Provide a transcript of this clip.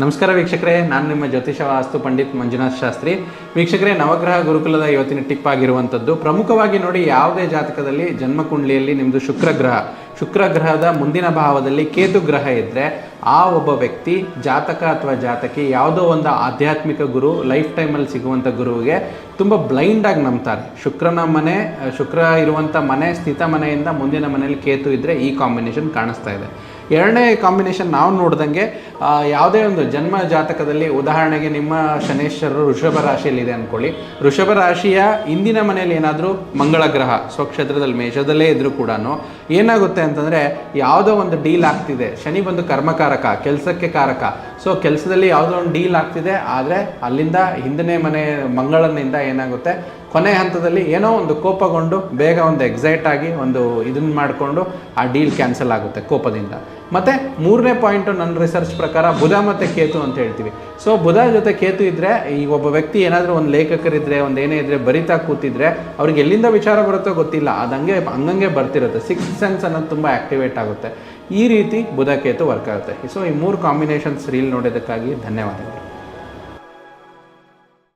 ನಮಸ್ಕಾರ ವೀಕ್ಷಕರೇ, ನಾನು ನಿಮ್ಮ ಜ್ಯೋತಿಷ ವಾಸ್ತು ಪಂಡಿತ್ ಮಂಜುನಾಥ್ ಶಾಸ್ತ್ರಿ. ವೀಕ್ಷಕರೇ, ನವಗ್ರಹ ಗುರುಕುಲದ ಇವತ್ತಿನ ಟಿಪ್ ಆಗಿರುವಂಥದ್ದು, ಪ್ರಮುಖವಾಗಿ ನೋಡಿ, ಯಾವುದೇ ಜಾತಕದಲ್ಲಿ ಜನ್ಮಕುಂಡ್ಲಿಯಲ್ಲಿ ನಿಮ್ಮದು ಶುಕ್ರ ಗ್ರಹದ ಮುಂದಿನ ಭಾವದಲ್ಲಿ ಕೇತು ಗ್ರಹ ಇದ್ದರೆ ಆ ಒಬ್ಬ ವ್ಯಕ್ತಿ ಜಾತಕ ಅಥವಾ ಜಾತಕಿ ಯಾವುದೋ ಒಂದು ಆಧ್ಯಾತ್ಮಿಕ ಗುರು, ಲೈಫ್ ಟೈಮಲ್ಲಿ ಸಿಗುವಂಥ ಗುರುವಿಗೆ ತುಂಬ ಬ್ಲೈಂಡಾಗಿ ನಂಬ್ತಾರೆ. ಶುಕ್ರ ಇರುವಂಥ ಮನೆ, ಸ್ಥಿತ ಮನೆಯಿಂದ ಮುಂದಿನ ಮನೆಯಲ್ಲಿ ಕೇತು ಇದ್ದರೆ ಈ ಕಾಂಬಿನೇಷನ್ ಕಾಣಿಸ್ತಾ ಇದೆ. ಎರಡನೇ ಕಾಂಬಿನೇಷನ್ ನಾವು ನೋಡ್ದಂಗೆ, ಯಾವುದೇ ಒಂದು ಜನ್ಮ ಜಾತಕದಲ್ಲಿ, ಉದಾಹರಣೆಗೆ ನಿಮ್ಮ ಶನೇಶ್ವರರು ವೃಷಭ ರಾಶಿಯಲ್ಲಿದೆ ಅಂದ್ಕೊಳ್ಳಿ. ವೃಷಭ ರಾಶಿಯ ಇಂದಿನ ಮನೆಯಲ್ಲಿ ಏನಾದರೂ ಮಂಗಳ ಗ್ರಹ ಸ್ವಕ್ಷೇತ್ರದಲ್ಲಿ ಮೇಷದಲ್ಲೇ ಇದ್ದರೂ ಕೂಡ ಏನಾಗುತ್ತೆ ಅಂತಂದರೆ, ಯಾವುದೋ ಒಂದು ಡೀಲ್ ಆಗ್ತಿದೆ. ಶನಿ ಬಂದು ಕರ್ಮಕಾರಕ, ಕೆಲಸಕ್ಕೆ ಕಾರಕ. ಸೊ ಕೆಲಸದಲ್ಲಿ ಯಾವುದೋ ಒಂದು ಡೀಲ್ ಆಗ್ತಿದೆ, ಆದರೆ ಅಲ್ಲಿಂದ ಹಿಂದನೇ ಮನೆ ಮಂಗಳನಿಂದ ಏನಾಗುತ್ತೆ, ಕೊನೆ ಹಂತದಲ್ಲಿ ಏನೋ ಒಂದು ಕೋಪಗೊಂಡು ಬೇಗ ಒಂದು ಎಕ್ಸೈಟ್ ಆಗಿ ಒಂದು ಇದನ್ನು ಮಾಡಿಕೊಂಡು ಆ ಡೀಲ್ ಕ್ಯಾನ್ಸಲ್ ಆಗುತ್ತೆ ಕೋಪದಿಂದ. ಮತ್ತು ಮೂರನೇ ಪಾಯಿಂಟು ನನ್ನ ರಿಸರ್ಚ್ ಪ್ರಕಾರ ಬುಧ ಮತ್ತು ಕೇತು ಅಂತ ಹೇಳ್ತೀವಿ. ಸೊ ಬುಧ ಜೊತೆ ಕೇತು ಇದ್ದರೆ, ಈ ಒಬ್ಬ ವ್ಯಕ್ತಿ ಏನಾದರೂ ಒಂದು ಲೇಖಕರಿದ್ದರೆ, ಒಂದು ಏನೇ ಇದ್ದರೆ ಬರಿತಾ ಕೂತಿದ್ರೆ ಅವ್ರಿಗೆ ಎಲ್ಲಿಂದ ವಿಚಾರ ಬರುತ್ತೋ ಗೊತ್ತಿಲ್ಲ, ಅದು ಹಂಗಂಗೆ ಬರ್ತಿರುತ್ತೆ. ಸಿಕ್ಸ್ತ್ ಸೆನ್ಸ್ ಅನ್ನೋದು ತುಂಬ ಆ್ಯಕ್ಟಿವೇಟ್ ಆಗುತ್ತೆ. ಈ ರೀತಿ ಬುಧ ಕೇತು ವರ್ಕ್ ಆಗುತ್ತೆ. ಸೊ ಈ ಮೂರು ಕಾಂಬಿನೇಷನ್ಸ್ ರೀಲ್ ನೋಡೋದಕ್ಕಾಗಿ ಧನ್ಯವಾದಗಳು.